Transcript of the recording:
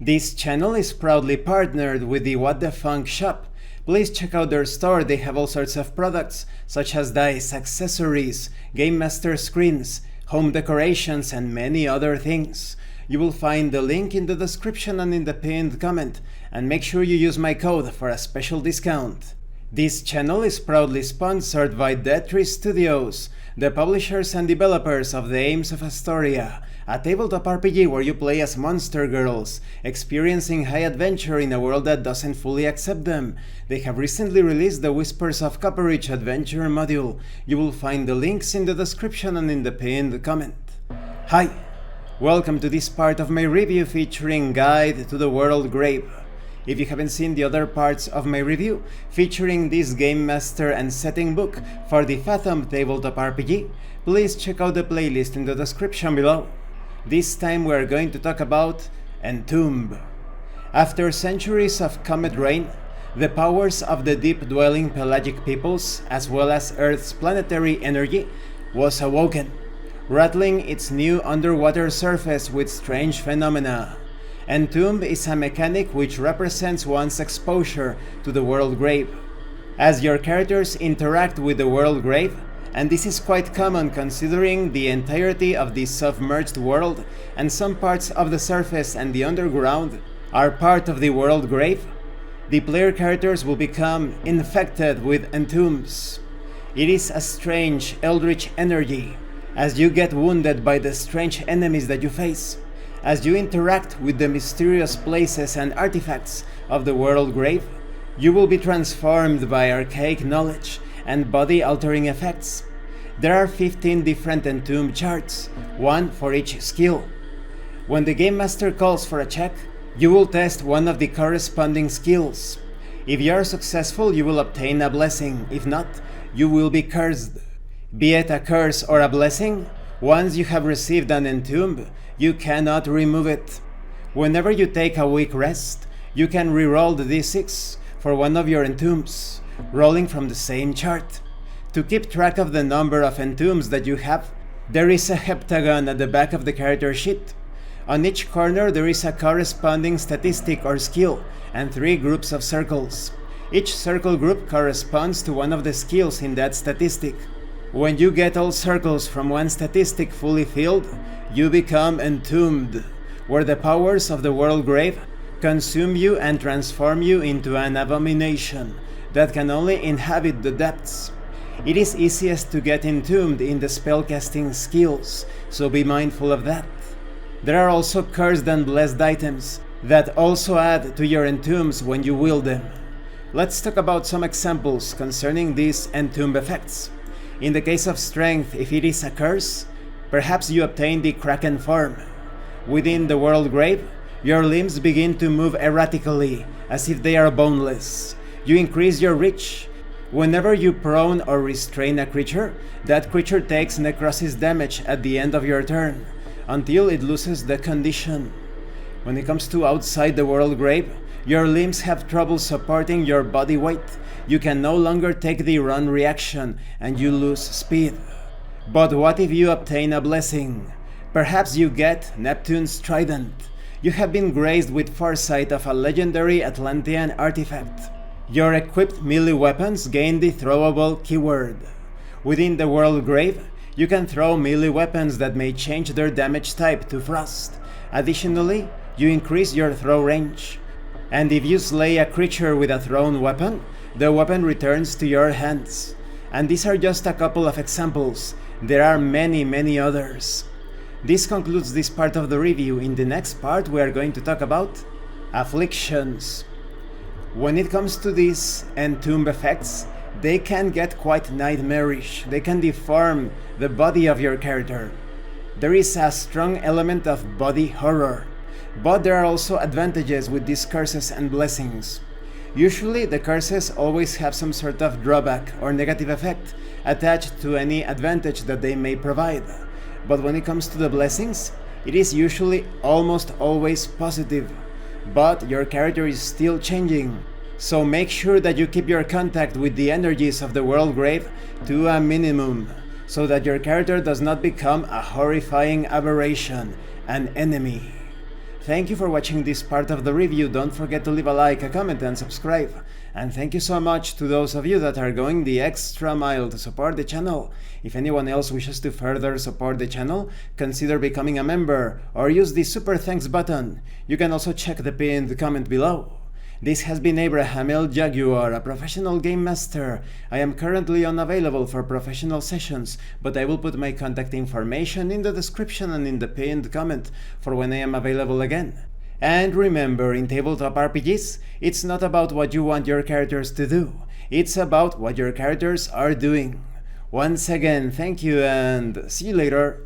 This channel is proudly partnered with the What the Funk shop. Please check out their store. They have all sorts of products such as dice, accessories, Game Master screens, home decorations, and many other things. You will find the link in the description and in the pinned comment, and make sure you use my code for a special discount. This channel is proudly sponsored by Dead Tree Studios, the publishers and developers of Dames of Asstoria, a tabletop RPG where you play as monster girls, experiencing high adventure in a world that doesn't fully accept them. They have recently released the Whispers of Copperridge adventure module. You will find the links in the description and in the pinned comment. Hi! Welcome to this part of my review featuring Guide to the World Grave. If you haven't seen the other parts of my review featuring this Game Master and setting book for the Fathom tabletop RPG, please check out the playlist in the description below. This time we are going to talk about Entomb. After centuries of comet rain, the powers of the deep-dwelling pelagic peoples, as well as Earth's planetary energy, was awoken, rattling its new underwater surface with strange phenomena. Entomb is a mechanic which represents one's exposure to the world grave. As your characters interact with the world grave, and this is quite common considering the entirety of the submerged world and some parts of the surface and the underground are part of the world grave, the player characters will become infected with entombs. It is a strange, eldritch energy as you get wounded by the strange enemies that you face. As you interact with the mysterious places and artifacts of the world grave, you will be transformed by archaic knowledge and body-altering effects. There are 15 different Entomb charts, one for each skill. When the Game Master calls for a check, you will test one of the corresponding skills. If you are successful, you will obtain a blessing. If not, you will be cursed. Be it a curse or a blessing, once you have received an Entomb, you cannot remove it. Whenever you take a week rest, you can reroll the d6 for one of your Entombs, rolling from the same chart. To keep track of the number of Entombs that you have, there is a heptagon at the back of the character sheet. On each corner there is a corresponding statistic or skill, and 3 groups of circles. Each circle group corresponds to one of the skills in that statistic. When you get all circles from one statistic fully filled, you become entombed, where the powers of the world grave consume you and transform you into an abomination that can only inhabit the depths. It is easiest to get entombed in the spellcasting skills, so be mindful of that. There are also cursed and blessed items that also add to your entombs when you wield them. Let's talk about some examples concerning these entomb effects. In the case of strength, if it is a curse, perhaps you obtain the Kraken form. Within the world grave, your limbs begin to move erratically, as if they are boneless. You increase your reach. Whenever you prone or restrain a creature, that creature takes necrosis damage at the end of your turn, until it loses the condition. When it comes to outside the world grave, your limbs have trouble supporting your body weight. You can no longer take the run reaction, and you lose speed. But what if you obtain a blessing? Perhaps you get Neptune's Trident. You have been graced with foresight of a legendary Atlantean artifact. Your equipped melee weapons gain the throwable keyword. Within the world grave, you can throw melee weapons that may change their damage type to frost. Additionally, you increase your throw range. And if you slay a creature with a thrown weapon, the weapon returns to your hands. And these are just a couple of examples. There are many others. This concludes this part of the review. In the next part we are going to talk about afflictions. When it comes to these entomb effects, they can get quite nightmarish. They can deform the body of your character. There is a strong element of body horror, but there are also advantages with these curses and blessings. Usually the curses always have some sort of drawback or negative effect attached to any advantage that they may provide. But when it comes to the blessings, it is usually almost always positive. But your character is still changing, so make sure that you keep your contact with the energies of the world grave to a minimum, so that your character does not become a horrifying aberration, an enemy. Thank you for watching this part of the review. Don't forget to leave a like, a comment, and subscribe. And thank you so much to those of you that are going the extra mile to support the channel. If anyone else wishes to further support the channel, consider becoming a member or use the super thanks button. You can also check the pinned comment below. This has been Abraham L. Jaguar, a professional game master. I am currently unavailable for professional sessions, but I will put my contact information in the description and in the pinned comment for when I am available again. And remember, in tabletop RPGs, it's not about what you want your characters to do, it's about what your characters are doing. Once again, thank you and see you later.